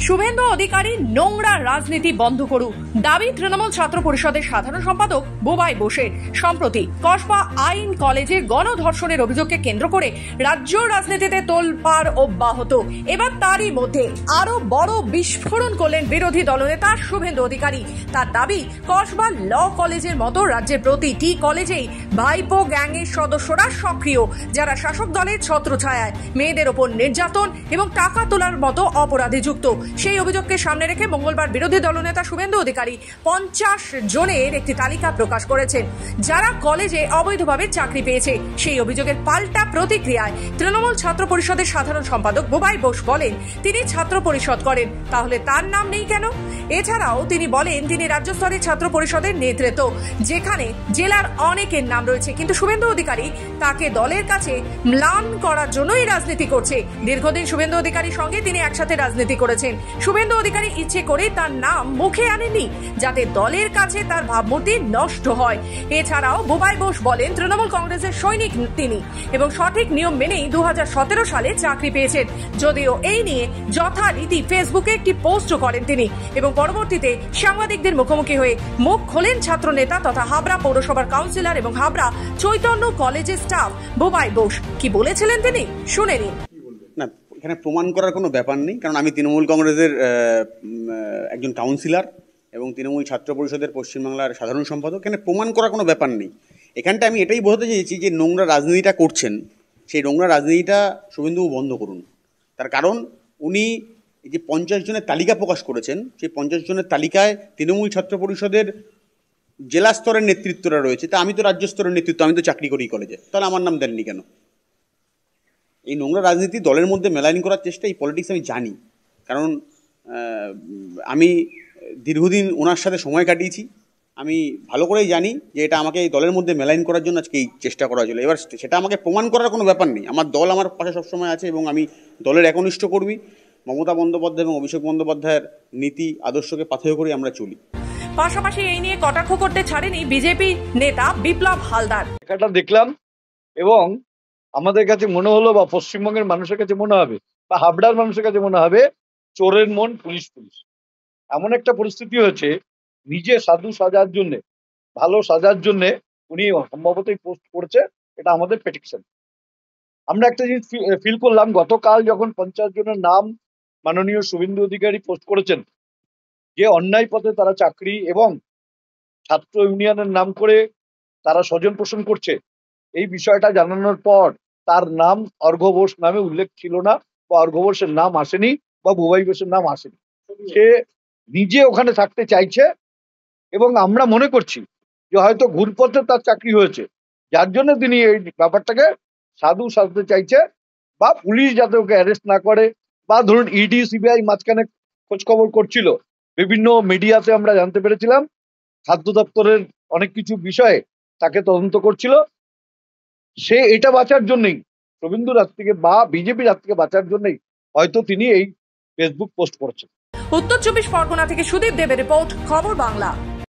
শুভেন্দু অধিকারী নোংরা রাজনীতি বন্ধ করুক, দাবি তৃণমূল ছাত্র পরিষদের সাধারণ সম্পাদক বুবাই বোসের। সম্প্রতি কসবা আইন কলেজের গণধর্ষণের অভিযোগকে কেন্দ্র করে রাজ্য রাজনীতিতে তোলপাড় অব্যাহত। এবার তারই মধ্যে আরো বড় বিস্ফোরণ করলেন বিরোধী দলনেতা শুভেন্দু অধিকারী। তার দাবি, কসবা ল কলেজের মতো রাজ্যের প্রতিটি কলেজেই ভাইপো গ্যাংয়ের সদস্যরা সক্রিয়, যারা শাসক দলের ছত্রছায়ায় মেয়েদের ওপর নির্যাতন এবং টাকা তোলার মতো অপরাধে যুক্ত। সেই অভিযোগকে সামনে রেখে মঙ্গলবার বিরোধী দলনেতা শুভেন্দু অধিকারী 50 জনের একটি তালিকা প্রকাশ করেছেন, যারা কলেজে অবৈধভাবে চাকরি পেয়েছে। সেই অভিযোগের পাল্টা প্রতিক্রিয়ায় তৃণমূল ছাত্র পরিষদের সাধারণ সম্পাদক বুবাই বোস বলেন, তিনি ছাত্র পরিষদ করেন, তাহলে তার নাম নেই কেন? এছাড়াও তিনি বলেন, তিনি রাজ্য স্তরের ছাত্র পরিষদের নেতৃত্ব, যেখানে জেলার অনেকের নাম রয়েছে, কিন্তু শুভেন্দু অধিকারী তাকে দলের কাছে ম্লান করার জন্যই রাজনীতি করছে। দীর্ঘদিন শুভেন্দু অধিকারীর সঙ্গে তিনি একসাথে রাজনীতি করেছেন। শুভেন্দু অধিকারী ইচ্ছে করে তার নাম মুখে আনেননি, যাতে দলের কাছে তার ভাবমূর্তি নষ্ট হয়। এছাড়াও বুবাই বোস বলেন, তৃণমূল কংগ্রেসের সৈনিক তিনি এবং সঠিক নিয়ম মেনেই 2017 সালে চাকরি পেয়েছেন। যদিও এই নিয়ে যথারীতি ফেসবুকে একটি পোস্ট করেন তিনি এবং পরবর্তীতে সাংবাদিকদের মুখোমুখি হয়ে মুখ খোলেন ছাত্র নেতা তথা হাবড়া পৌরসভার কাউন্সিলর এবং হাবড়া চৈতন্য কলেজের স্টাফ বুবাই বোস। কি বলেছিলেন তিনি, শুনে নিন। না, এখানে প্রমাণ করার কোনো ব্যাপার নেই, কারণ আমি তৃণমূল কংগ্রেসের একজন কাউন্সিলর এবং তৃণমূল ছাত্র পরিষদের পশ্চিমবাংলার সাধারণ সম্পাদক। এখানে প্রমাণ করার কোনো ব্যাপার নেই। এখানটা আমি এটাই বোঝাতে চেয়েছি যে নোংরা রাজনীতিটা করছেন, সেই নোংরা রাজনীতিটা শুভেন্দুবাবু বন্ধ করুন। তার কারণ উনি এই যে 50 জনের তালিকা প্রকাশ করেছেন, সেই 50 জনের তালিকায় তৃণমূল ছাত্র পরিষদের জেলা স্তরের নেতৃত্বরা রয়েছে। তা আমি তো রাজ্য স্তরের নেতৃত্ব, আমি তো চাকরি করি কলেজে, তাহলে আমার নাম দেননি কেন? এই নোংরা রাজনীতি দলের মধ্যে মেলাইন করার চেষ্টা, এই পলিটিক্স আমি জানি, কারণ আমি দীর্ঘদিন ওনার সাথে সময় কাটিয়েছি। আমি ভালো করেই জানি যে এটা আমাকে এই দলের মধ্যে মেলাইন করার জন্য আজকে এই চেষ্টা করা হয়েছিল। এবার সেটা আমাকে প্রমাণ করার কোনো ব্যাপার নেই। আমার দল আমার পাশে সবসময় আছে এবং আমি দলের একনিষ্ঠ কর্মী। মমতা বন্দ্যোপাধ্যায় এবং অভিষেক বন্দ্যোপাধ্যায়ের নীতি আদর্শকে পাথেয় করে আমরা চলি। পাশাপাশি এই নিয়ে কটাক্ষ করতে ছাড়েনি বিজেপি নেতা বিপ্লব হালদার। এটা দেখলাম এবং আমাদের কাছে মনে হলো, বা পশ্চিমবঙ্গের মানুষের কাছে মনে হবে, বা হাবড়ার মানুষের কাছে মনে হবে, চোরের মন পুলিশ পুলিশ। এমন একটা পরিস্থিতি হয়েছে, নিজে সাধু সাজার জন্য, ভালো সাজার জন্য উনি সম্ভবতই পোস্ট করছে। এটা আমাদের প্রেডিকশন। আমরা একটা জিনিস ফিল করলাম, গতকাল যখন 50 জনের নাম মাননীয় শুভেন্দু অধিকারী পোস্ট করেছেন, যে অন্যায় পথে তারা চাকরি এবং ছাত্র ইউনিয়নের নাম করে তারা স্বজন পোষণ করছে, এই বিষয়টা জানানোর পর তার নাম অর্ঘ্য বোস নামে উল্লেখ ছিল না, বা অর্ঘ্য বোসের নাম আসেনি, বা বুবাই বোসের নাম আসেনি। সে নিজে ওখানে থাকতে চাইছে এবং আমরা মনে করছি যে হয়তো ঘুরপথে তার চাকরি হয়েছে, যার জন্য তিনি এই ব্যাপারটাকে সাধু সাজতে চাইছে, বা পুলিশ যাতে ওকে অ্যারেস্ট না করে, বা ধরুন ইডি সিবিআই মাঝখানে খোঁজ খবর করছিল, বিভিন্ন মিডিয়াতে আমরা জানতে পেরেছিলাম খাদ্য দপ্তরের অনেক কিছু বিষয়ে তাকে তদন্ত করছিল। সে এটা বাঁচার জন্যই, শুভেন্দুর হাত থেকে বা বিজেপির হাত থেকে বাঁচার জন্যই হয়তো তিনি এই ফেসবুক পোস্ট করছেন। উত্তর 24 পরগনা থেকে সুদীপ দেবের রিপোর্ট, খবর বাংলা।